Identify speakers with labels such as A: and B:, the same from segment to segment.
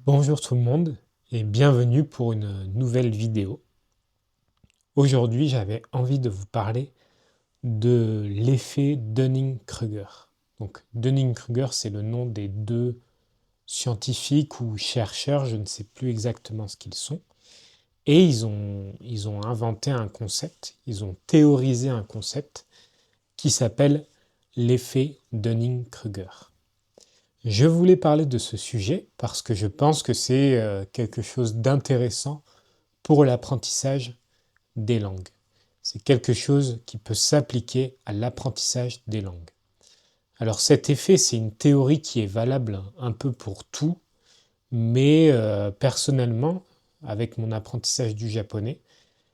A: Bonjour tout le monde et bienvenue pour une nouvelle vidéo. Aujourd'hui, j'avais envie de vous parler de l'effet Dunning-Kruger. Donc, Dunning-Kruger, c'est le nom des deux scientifiques ou chercheurs, je ne sais plus exactement ce qu'ils sont. Et ils ont inventé un concept, ils ont théorisé un concept qui s'appelle l'effet Dunning-Kruger. Je voulais parler de ce sujet parce que je pense que c'est quelque chose d'intéressant pour l'apprentissage des langues. C'est quelque chose qui peut s'appliquer à l'apprentissage des langues. Alors cet effet, c'est une théorie qui est valable un peu pour tout, mais personnellement, avec mon apprentissage du japonais,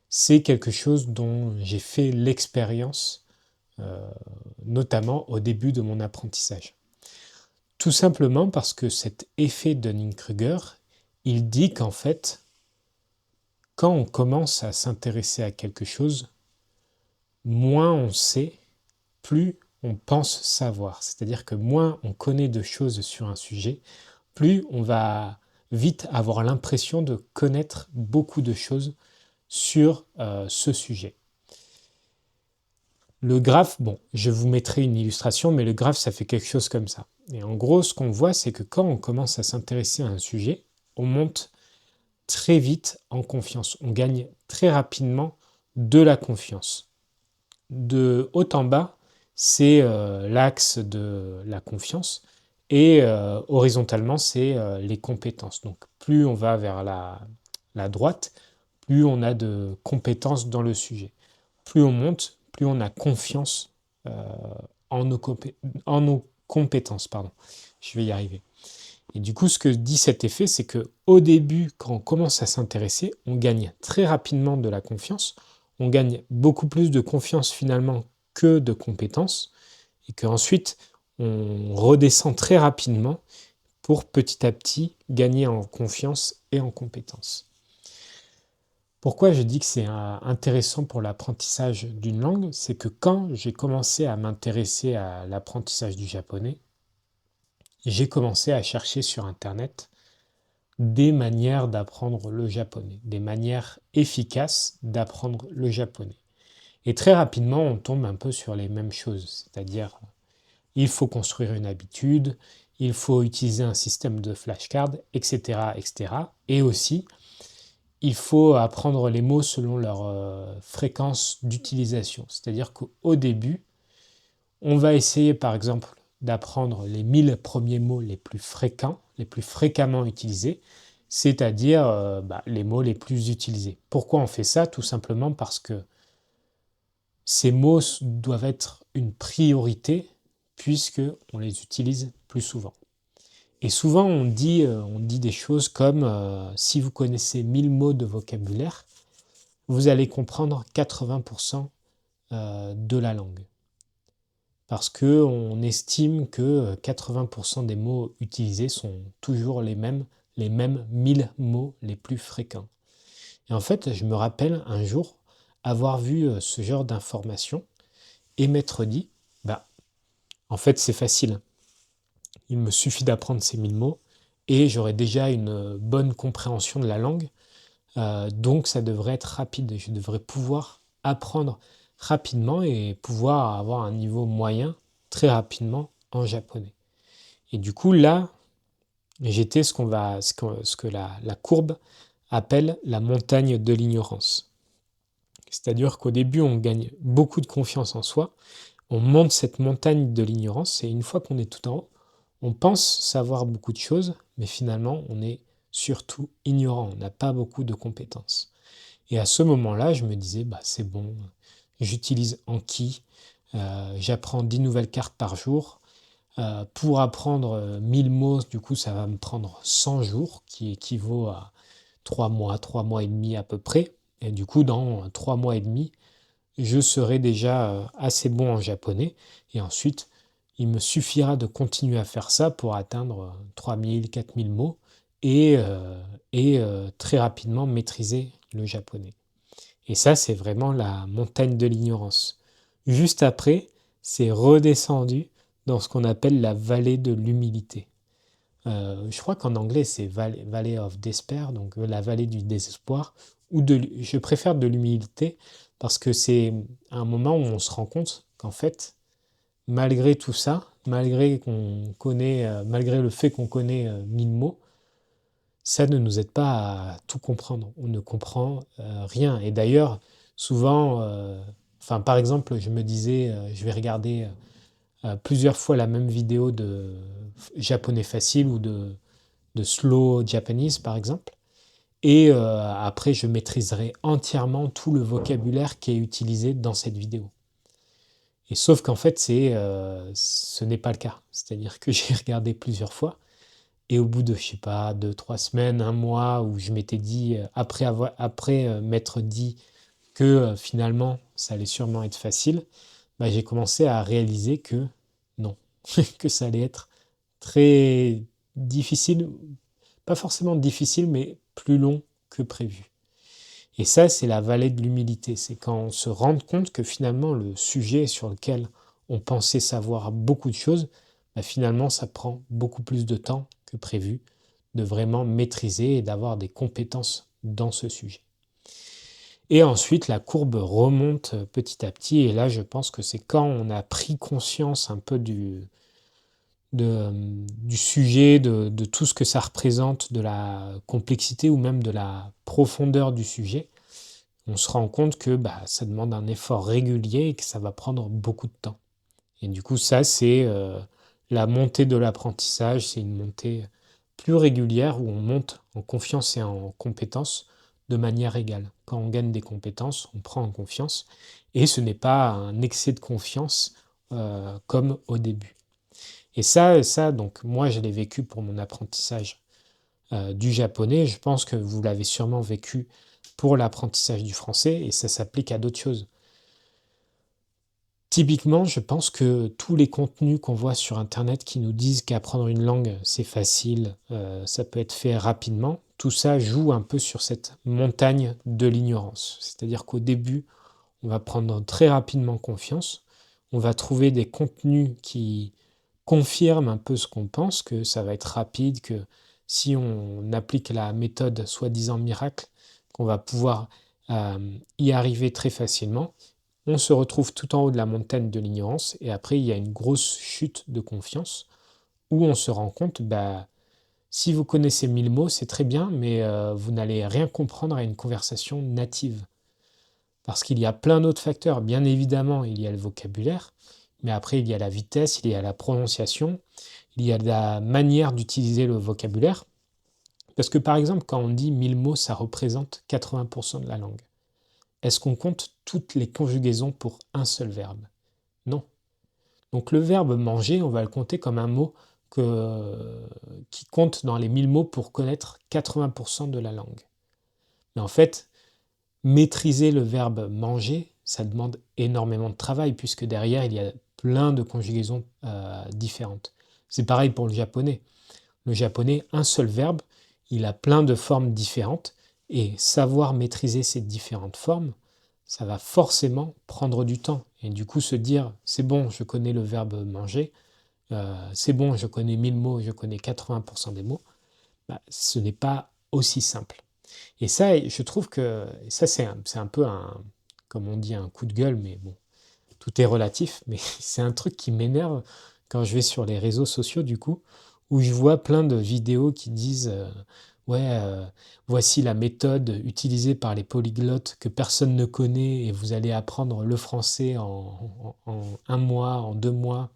A: c'est quelque chose dont j'ai fait l'expérience, euh, notamment au début de mon apprentissage. Tout simplement parce que cet effet Dunning-Kruger, il dit qu'en fait, quand on commence à s'intéresser à quelque chose, moins on sait, plus on pense savoir. C'est-à-dire que moins on connaît de choses sur un sujet, plus on va vite avoir l'impression de connaître beaucoup de choses sur ce sujet. Le graphe, bon, je vous mettrai une illustration, mais le graphe, ça fait quelque chose comme ça. Et en gros, ce qu'on voit, c'est que quand on commence à s'intéresser à un sujet, on monte très vite en confiance. On gagne très rapidement de la confiance. De haut en bas, c'est l'axe de la confiance et horizontalement, c'est les compétences. Donc plus on va vers la droite, plus on a de compétences dans le sujet. Plus on monte, plus on a confiance euh, en nos compétences. Pardon. Je vais y arriver. Et du coup, ce que dit cet effet, c'est que au début, quand on commence à s'intéresser, on gagne très rapidement de la confiance. On gagne beaucoup plus de confiance finalement que de compétences. Et qu'ensuite, on redescend très rapidement pour petit à petit gagner en confiance et en compétences. Pourquoi je dis que c'est intéressant pour l'apprentissage d'une langue, c'est que quand j'ai commencé à m'intéresser à l'apprentissage du japonais, j'ai commencé à chercher sur Internet des manières d'apprendre le japonais, des manières efficaces d'apprendre le japonais. Et très rapidement, on tombe un peu sur les mêmes choses, c'est-à-dire il faut construire une habitude, il faut utiliser un système de flashcards, etc., etc. Et aussi, il faut apprendre les mots selon leur fréquence d'utilisation. C'est-à-dire qu'au début, on va essayer par exemple d'apprendre les 1000 premiers mots les plus fréquents, les plus fréquemment utilisés, c'est-à-dire les mots les plus utilisés. Pourquoi on fait ça? Tout simplement parce que ces mots doivent être une priorité puisque on les utilise plus souvent. Et souvent on dit des choses comme si vous connaissez 1000 mots de vocabulaire, vous allez comprendre 80% de la langue. Parce qu'on estime que 80% des mots utilisés sont toujours les mêmes 1000 mots les plus fréquents. Et en fait, je me rappelle un jour avoir vu ce genre d'informations et m'être dit, bah, en fait, c'est facile. Il me suffit d'apprendre ces 1000 mots et j'aurai déjà une bonne compréhension de la langue. Donc, ça devrait être rapide. Je devrais pouvoir apprendre rapidement et pouvoir avoir un niveau moyen très rapidement en japonais. Et du coup, là, j'étais ce que la courbe appelle la montagne de l'ignorance. C'est-à-dire qu'au début, on gagne beaucoup de confiance en soi, on monte cette montagne de l'ignorance, et une fois qu'on est tout en haut, on pense savoir beaucoup de choses, mais finalement, on est surtout ignorant, on n'a pas beaucoup de compétences. Et à ce moment-là, je me disais, bah, c'est bon, j'utilise Anki, j'apprends 10 nouvelles cartes par jour. Pour apprendre 1000 mots, du coup, ça va me prendre 100 jours, qui équivaut à 3 mois et demi à peu près. Et du coup, dans 3 mois et demi, je serai déjà assez bon en japonais. Et ensuite, il me suffira de continuer à faire ça pour atteindre 3000, 4000 mots et très rapidement maîtriser le japonais. Et ça, c'est vraiment la montagne de l'ignorance. Juste après, c'est redescendu dans ce qu'on appelle la vallée de l'humilité. Je crois qu'en anglais c'est Valley of Despair, donc la vallée du désespoir, je préfère de l'humilité, parce que c'est un moment où on se rend compte qu'en fait, malgré tout ça, malgré le fait qu'on connaît 1000 mots, ça ne nous aide pas à tout comprendre. On ne comprend rien. Et d'ailleurs, souvent, enfin, par exemple, je me disais, je vais regarder plusieurs fois la même vidéo de japonais facile ou de slow Japanese, par exemple. Et après, je maîtriserai entièrement tout le vocabulaire qui est utilisé dans cette vidéo. Et sauf qu'en fait, ce n'est pas le cas. C'est-à-dire que j'ai regardé plusieurs fois. Et au bout de, je sais pas, 2, 3 semaines, un mois, où je m'étais dit, après m'être dit que finalement, ça allait sûrement être facile, bah, j'ai commencé à réaliser que non, que ça allait être très difficile, pas forcément difficile, mais plus long que prévu. Et ça, c'est la vallée de l'humilité. C'est quand on se rend compte que finalement, le sujet sur lequel on pensait savoir beaucoup de choses, bah, finalement, ça prend beaucoup plus de temps que prévu de vraiment maîtriser et d'avoir des compétences dans ce sujet. Et ensuite, la courbe remonte petit à petit. Et là, je pense que c'est quand on a pris conscience un peu du sujet, de tout ce que ça représente, de la complexité ou même de la profondeur du sujet, on se rend compte que bah, ça demande un effort régulier et que ça va prendre beaucoup de temps. Et du coup, ça, c'est la montée de l'apprentissage, c'est une montée plus régulière où on monte en confiance et en compétence de manière égale. Quand on gagne des compétences, on prend en confiance et ce n'est pas un excès de confiance comme au début. Et ça, donc moi, je l'ai vécu pour mon apprentissage du japonais. Je pense que vous l'avez sûrement vécu pour l'apprentissage du français et ça s'applique à d'autres choses. Typiquement, je pense que tous les contenus qu'on voit sur Internet qui nous disent qu'apprendre une langue, c'est facile, ça peut être fait rapidement, tout ça joue un peu sur cette montagne de l'ignorance. C'est-à-dire qu'au début, on va prendre très rapidement confiance, on va trouver des contenus qui confirment un peu ce qu'on pense, que ça va être rapide, que si on applique la méthode soi-disant miracle, qu'on va pouvoir y arriver très facilement. On se retrouve tout en haut de la montagne de l'ignorance et après il y a une grosse chute de confiance où on se rend compte, bah, si vous connaissez 1000 mots, c'est très bien, mais vous n'allez rien comprendre à une conversation native. Parce qu'il y a plein d'autres facteurs. Bien évidemment, il y a le vocabulaire, mais après, il y a la vitesse, il y a la prononciation, il y a la manière d'utiliser le vocabulaire. Parce que par exemple, quand on dit 1000 mots, ça représente 80% de la langue. Est-ce qu'on compte toutes les conjugaisons pour un seul verbe? Non. Donc le verbe manger, on va le compter comme un mot qui compte dans les 1000 mots pour connaître 80% de la langue. Mais en fait, maîtriser le verbe manger, ça demande énormément de travail puisque derrière, il y a plein de conjugaisons différentes. C'est pareil pour le japonais. Le japonais, un seul verbe, il a plein de formes différentes et savoir maîtriser ces différentes formes, ça va forcément prendre du temps. Et du coup, se dire, c'est bon, je connais le verbe manger, c'est bon, je connais 1000 mots, je connais 80% des mots, bah, ce n'est pas aussi simple. Et ça, je trouve que ça, c'est un peu comme on dit, un coup de gueule, mais bon, tout est relatif, mais c'est un truc qui m'énerve quand je vais sur les réseaux sociaux, du coup, où je vois plein de vidéos qui disent ouais, voici la méthode utilisée par les polyglottes que personne ne connaît et vous allez apprendre le français en un mois, en 2 mois,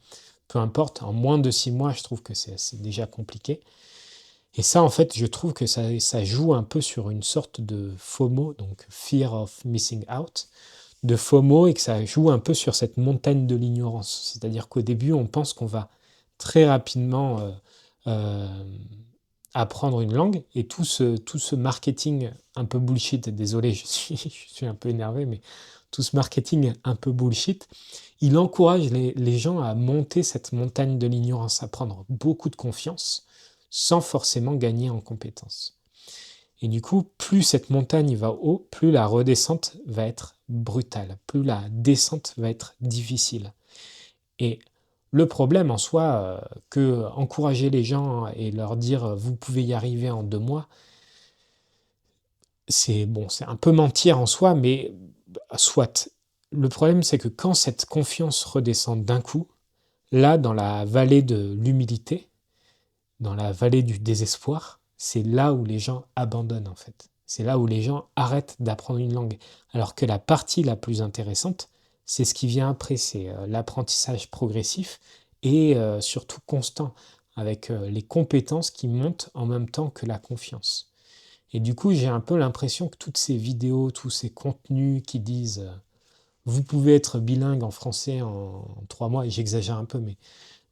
A: peu importe, en moins de 6 mois, je trouve que c'est déjà compliqué. Et ça, en fait, je trouve que ça joue un peu sur une sorte de FOMO, donc Fear of Missing Out, de FOMO et que ça joue un peu sur cette montagne de l'ignorance. C'est-à-dire qu'au début, on pense qu'on va très rapidement euh, apprendre une langue et tout ce marketing un peu bullshit, désolé, je suis un peu énervé, mais tout ce marketing un peu bullshit, il encourage les gens à monter cette montagne de l'ignorance, à prendre beaucoup de confiance sans forcément gagner en compétences. Et du coup, plus cette montagne va haut, plus la redescente va être brutale, plus la descente va être difficile. Et Le problème en soi, que encourager les gens et leur dire, «Vous pouvez y arriver en 2 mois», c'est bon, c'est un peu mentir en soi, mais soit. Le problème, c'est que quand cette confiance redescend d'un coup, là, dans la vallée de l'humilité, dans la vallée du désespoir, c'est là où les gens abandonnent en fait. C'est là où les gens arrêtent d'apprendre une langue. Alors que la partie la plus intéressante, c'est ce qui vient après, c'est l'apprentissage progressif et surtout constant, avec les compétences qui montent en même temps que la confiance. Et du coup, j'ai un peu l'impression que toutes ces vidéos, tous ces contenus qui disent vous pouvez être bilingue en français en 3 mois, et j'exagère un peu, mais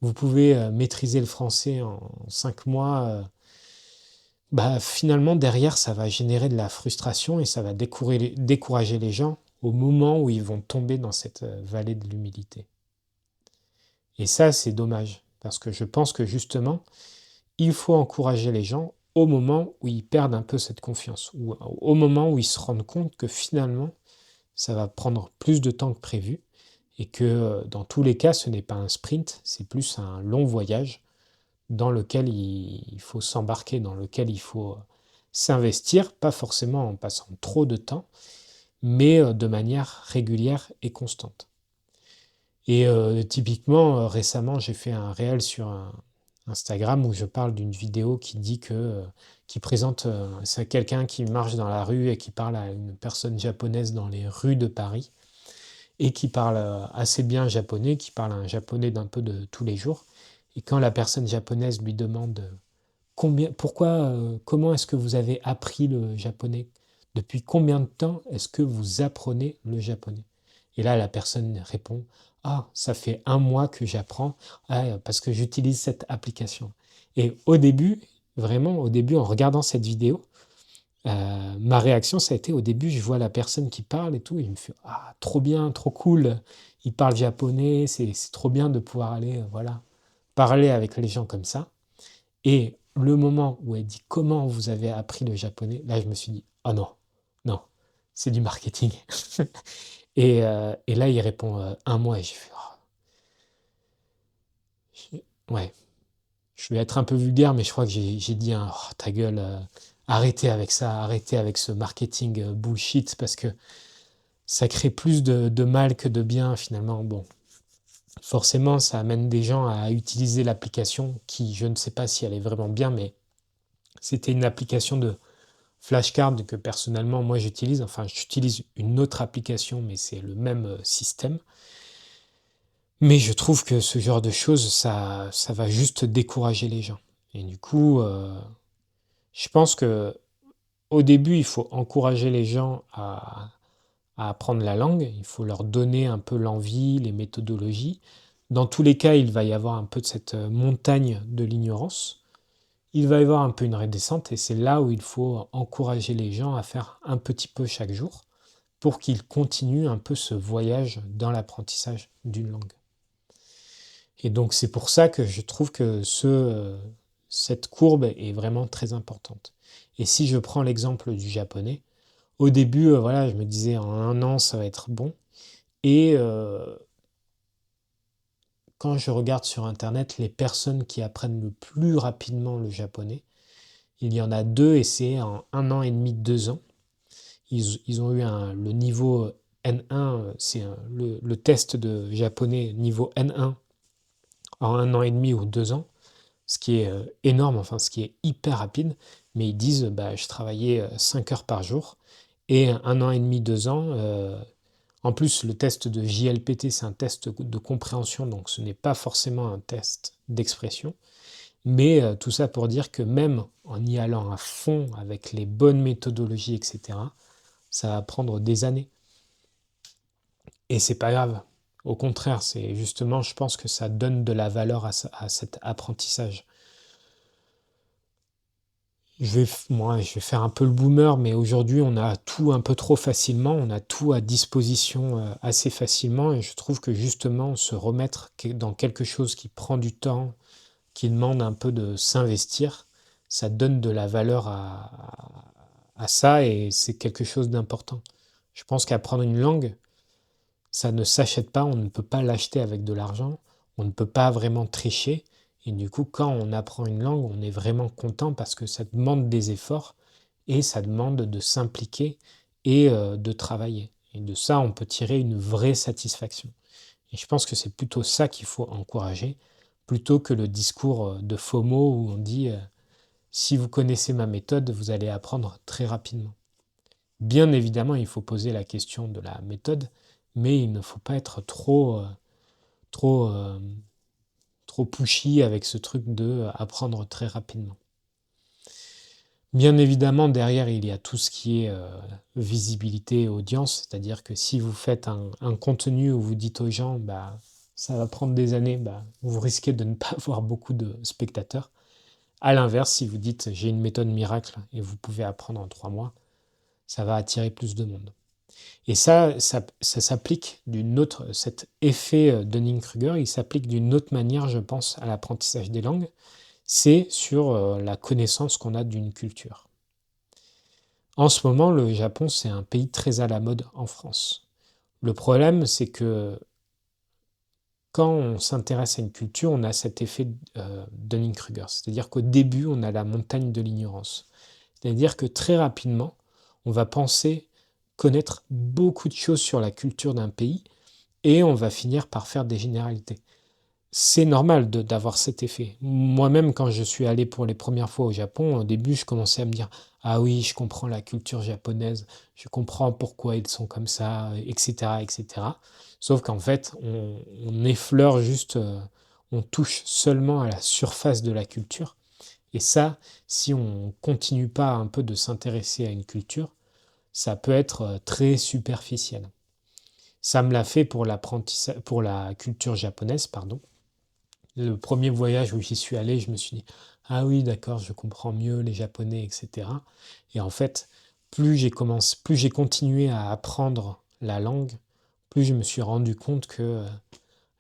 A: vous pouvez maîtriser le français en 5 mois, bah, finalement, derrière, ça va générer de la frustration et ça va décourager les gens au moment où ils vont tomber dans cette vallée de l'humilité. Et ça, c'est dommage, parce que je pense que justement, il faut encourager les gens au moment où ils perdent un peu cette confiance, ou au moment où ils se rendent compte que finalement, ça va prendre plus de temps que prévu et que dans tous les cas, ce n'est pas un sprint, c'est plus un long voyage dans lequel il faut s'embarquer, dans lequel il faut s'investir, pas forcément en passant trop de temps, mais de manière régulière et constante. Et typiquement, récemment, j'ai fait un réel sur Instagram où je parle d'une vidéo qui dit que, qui présente, c'est quelqu'un qui marche dans la rue et qui parle à une personne japonaise dans les rues de Paris et qui parle assez bien japonais, qui parle un japonais d'un peu de tous les jours. Et quand la personne japonaise lui demande comment est-ce que vous avez appris le japonais? Depuis combien de temps est-ce que vous apprenez le japonais? Et là, la personne répond, ah, ça fait 1 mois que j'apprends, ah, parce que j'utilise cette application. Et au début, vraiment, au début, en regardant cette vidéo, ma réaction, ça a été au début, je vois la personne qui parle et tout, et il me fait, ah, trop bien, trop cool, il parle japonais, c'est trop bien de pouvoir aller, voilà, parler avec les gens comme ça. Et le moment où elle dit comment vous avez appris le japonais, là je me suis dit, oh non, non, c'est du marketing. Et là il répond 1 mois et j'ai fait, ouais, je vais être un peu vulgaire, mais je crois que j'ai dit, oh, ta gueule, arrêtez avec ça, arrêtez avec ce marketing bullshit, parce que ça crée plus de mal que de bien finalement. Bon, forcément ça amène des gens à utiliser l'application qui, je ne sais pas si elle est vraiment bien, mais c'était une application de flashcard que personnellement moi j'utilise, enfin j'utilise une autre application mais c'est le même système. Mais je trouve que ce genre de choses, ça va juste décourager les gens. Et du coup, je pense que au début, il faut encourager les gens à apprendre la langue, il faut leur donner un peu l'envie, les méthodologies. Dans tous les cas, il va y avoir un peu de cette montagne de l'ignorance. Il va y avoir un peu une redescente et c'est là où il faut encourager les gens à faire un petit peu chaque jour pour qu'ils continuent un peu ce voyage dans l'apprentissage d'une langue. Et donc c'est pour ça que je trouve que cette courbe est vraiment très importante. Et si je prends l'exemple du japonais, au début, voilà, je me disais en 1 an ça va être bon. Et quand je regarde sur Internet les personnes qui apprennent le plus rapidement le japonais, il y en a deux et c'est en 1 an et demi, 2 ans. Ils ont eu le niveau N1, c'est le test de japonais niveau N1 en 1 an et demi ou 2 ans, ce qui est énorme, enfin ce qui est hyper rapide. Mais ils disent, bah, je travaillais 5 heures par jour et 1 an et demi, 2 ans. En plus, le test de JLPT, c'est un test de compréhension, donc ce n'est pas forcément un test d'expression. Mais tout ça pour dire que même en y allant à fond avec les bonnes méthodologies, etc., ça va prendre des années. Et c'est pas grave. Au contraire, c'est justement, je pense que ça donne de la valeur à cet apprentissage. Moi, je vais faire un peu le boomer, mais aujourd'hui, on a tout un peu trop facilement, on a tout à disposition assez facilement, et je trouve que justement, se remettre dans quelque chose qui prend du temps, qui demande un peu de s'investir, ça donne de la valeur à ça, et c'est quelque chose d'important. Je pense qu'apprendre une langue, ça ne s'achète pas, on ne peut pas l'acheter avec de l'argent, on ne peut pas vraiment tricher. Et du coup, quand on apprend une langue, on est vraiment content parce que ça demande des efforts et ça demande de s'impliquer et de travailler. Et de ça, on peut tirer une vraie satisfaction. Et je pense que c'est plutôt ça qu'il faut encourager, plutôt que le discours de FOMO où on dit si vous connaissez ma méthode, vous allez apprendre très rapidement. Bien évidemment, il faut poser la question de la méthode, mais il ne faut pas être trop, trop pushy avec ce truc de apprendre très rapidement. Bien évidemment, derrière, il y a tout ce qui est visibilité et audience, c'est-à-dire que si vous faites un contenu où vous dites aux gens, bah, ça va prendre des années, bah, vous risquez de ne pas avoir beaucoup de spectateurs. À l'inverse, si vous dites j'ai une méthode miracle et vous pouvez apprendre en 3 mois, ça va attirer plus de monde. Et ça s'applique cet effet Dunning-Kruger, il s'applique d'une autre manière, je pense, à l'apprentissage des langues, c'est sur la connaissance qu'on a d'une culture. En ce moment, le Japon, c'est un pays très à la mode en France. Le problème, c'est que quand on s'intéresse à une culture, on a cet effet Dunning-Kruger. C'est-à-dire qu'au début, on a la montagne de l'ignorance. C'est-à-dire que très rapidement, on va penser connaître beaucoup de choses sur la culture d'un pays et on va finir par faire des généralités. C'est normal d'avoir cet effet. Moi-même, quand je suis allé pour les premières fois au Japon, au début, je commençais à me dire, ah oui, je comprends la culture japonaise, je comprends pourquoi ils sont comme ça, etc., etc. Sauf qu'en fait, on effleure juste, on touche seulement à la surface de la culture. Et ça, si on continue pas un peu de s'intéresser à une culture, ça peut être très superficiel. Ça me l'a fait pour pour la culture japonaise, pardon. Le premier voyage où j'y suis allé, je me suis dit, ah oui, d'accord, je comprends mieux les Japonais, etc. Et en fait, plus j'ai continué à apprendre la langue, plus je me suis rendu compte que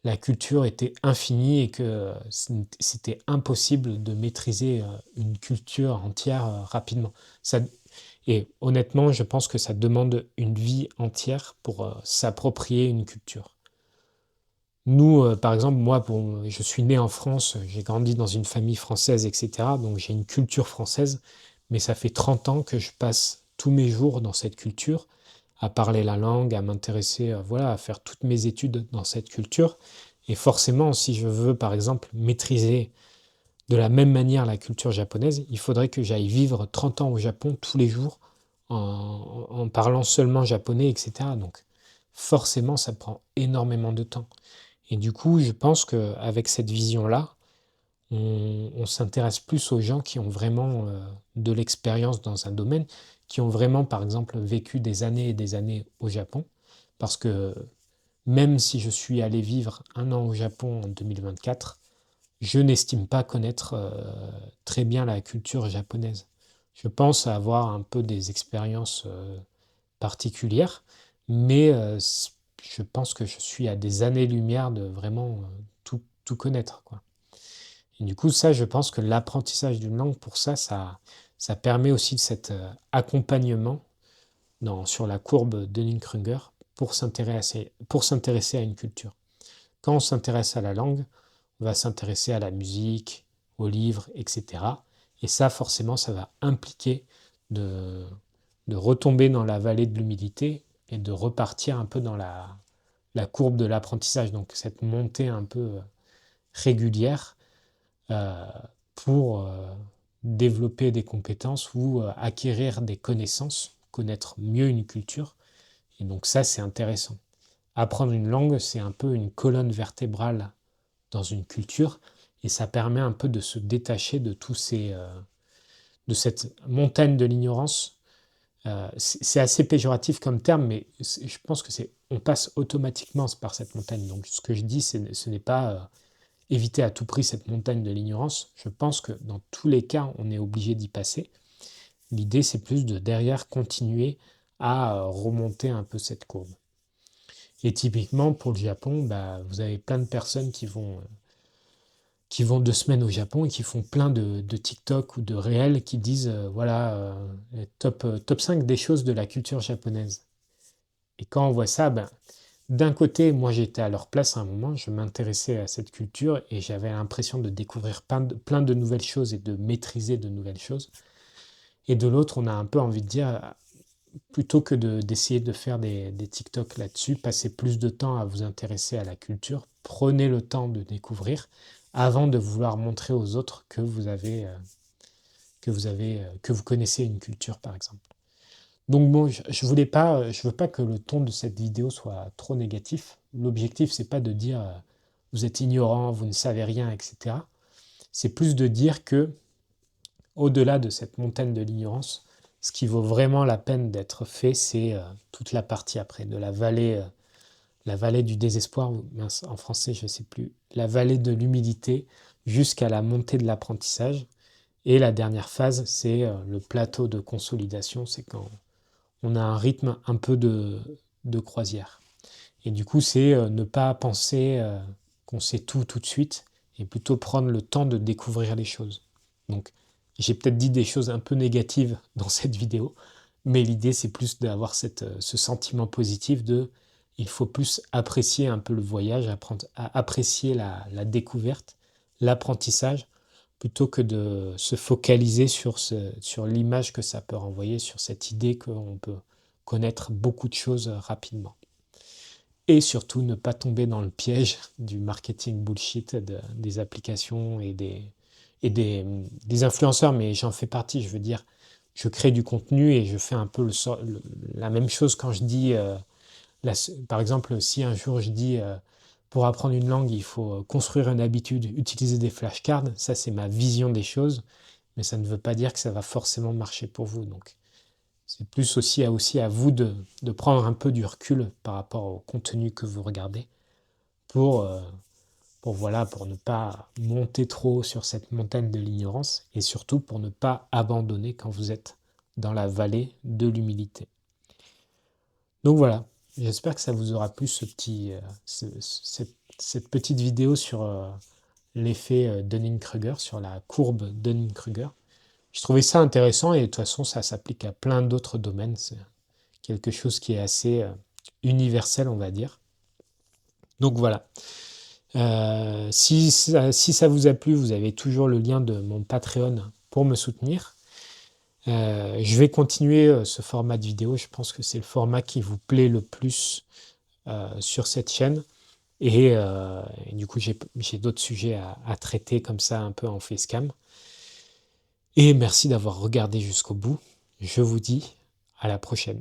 A: la culture était infinie et que c'était impossible de maîtriser une culture entière rapidement. Ça, et honnêtement, je pense que ça demande une vie entière pour s'approprier une culture. Nous, par exemple, moi, je suis né en France, j'ai grandi dans une famille française, etc. Donc j'ai une culture française, mais ça fait 30 ans que je passe tous mes jours dans cette culture, à parler la langue, à m'intéresser, voilà, à faire toutes mes études dans cette culture. Et forcément, si je veux, par exemple, maîtriser de la même manière la culture japonaise, il faudrait que j'aille vivre 30 ans au Japon tous les jours en parlant seulement japonais, etc. Donc forcément, ça prend énormément de temps. Et du coup, je pense qu'avec cette vision-là, on s'intéresse plus aux gens qui ont vraiment de l'expérience dans un domaine, qui ont vraiment, par exemple, vécu des années et des années au Japon. Parce que même si je suis allé vivre 1 an au Japon en 2024, je n'estime pas connaître très bien la culture japonaise. Je pense avoir un peu des expériences particulières, mais je pense que je suis à des années-lumière de vraiment tout connaître, quoi. Et du coup, ça, je pense que l'apprentissage d'une langue, pour ça permet aussi de cet accompagnement sur la courbe de Dunning-Kruger pour s'intéresser à une culture. Quand on s'intéresse à la langue, on va s'intéresser à la musique, aux livres, etc. Et ça, forcément, ça va impliquer de, de retomber dans la vallée de l'humilité et de repartir un peu dans la courbe de l'apprentissage. Donc cette montée un peu régulière euh, pour développer des compétences ou acquérir des connaissances, connaître mieux une culture. Et donc ça, c'est intéressant. Apprendre une langue, c'est un peu une colonne vertébrale dans une culture et ça permet un peu de se détacher de de cette montagne de l'ignorance. C'est assez péjoratif comme terme, mais je pense que on passe automatiquement par cette montagne. Donc ce que je dis, ce n'est pas éviter à tout prix cette montagne de l'ignorance. Je pense que dans tous les cas, on est obligé d'y passer. L'idée, c'est plus de derrière continuer à remonter un peu cette courbe. Et typiquement, pour le Japon, bah, vous avez plein de personnes qui vont 2 semaines au Japon et qui font plein de TikTok ou de réels qui disent voilà, top 5 des choses de la culture japonaise. Et quand on voit ça, ben, d'un côté, moi j'étais à leur place à un moment, je m'intéressais à cette culture et j'avais l'impression de découvrir plein de nouvelles choses et de maîtriser de nouvelles choses. Et de l'autre, on a un peu envie de dire, plutôt que d'essayer de faire des TikTok là-dessus, passez plus de temps à vous intéresser à la culture, prenez le temps de découvrir avant de vouloir montrer aux autres que vous connaissez une culture, par exemple. Donc bon, je veux pas que le ton de cette vidéo soit trop négatif. L'objectif, c'est pas de dire vous êtes ignorant, vous ne savez rien, etc. C'est plus de dire que au-delà de cette montagne de l'ignorance, ce qui vaut vraiment la peine d'être fait, c'est toute la partie après, de la vallée du désespoir, ou mince, en français, je ne sais plus, la vallée de l'humilité jusqu'à la montée de l'apprentissage. Et la dernière phase, c'est le plateau de consolidation, c'est quand on a un rythme un peu de croisière. Et du coup, c'est ne pas penser qu'on sait tout de suite, et plutôt prendre le temps de découvrir les choses. Donc, j'ai peut-être dit des choses un peu négatives dans cette vidéo, mais l'idée, c'est plus d'avoir ce sentiment positif de il faut plus apprécier un peu le voyage, apprendre à apprécier la découverte, l'apprentissage, plutôt que de se focaliser sur l'image que ça peut renvoyer, sur cette idée qu'on peut connaître beaucoup de choses rapidement. Et surtout, ne pas tomber dans le piège du marketing bullshit des applications des influenceurs, mais j'en fais partie, je veux dire, je crée du contenu et je fais un peu la même chose quand je dis, par exemple, si un jour je dis, pour apprendre une langue, il faut construire une habitude, utiliser des flashcards, ça c'est ma vision des choses, mais ça ne veut pas dire que ça va forcément marcher pour vous. Donc, c'est plus aussi à vous de prendre un peu du recul par rapport au contenu que vous regardez pour, euh, voilà, pour ne pas monter trop sur cette montagne de l'ignorance et surtout pour ne pas abandonner quand vous êtes dans la vallée de l'humilité. Donc voilà, j'espère que ça vous aura plu cette petite vidéo sur l'effet Dunning-Kruger, sur la courbe Dunning-Kruger. Je trouvais ça intéressant et de toute façon ça s'applique à plein d'autres domaines. C'est quelque chose qui est assez universel, on va dire. Donc voilà. Si ça vous a plu, vous avez toujours le lien de mon Patreon pour me soutenir. Je vais continuer ce format de vidéo. Je pense que c'est le format qui vous plaît le plus sur cette chaîne. Et du coup, j'ai d'autres sujets à traiter comme ça, un peu en facecam. Et merci d'avoir regardé jusqu'au bout. Je vous dis à la prochaine.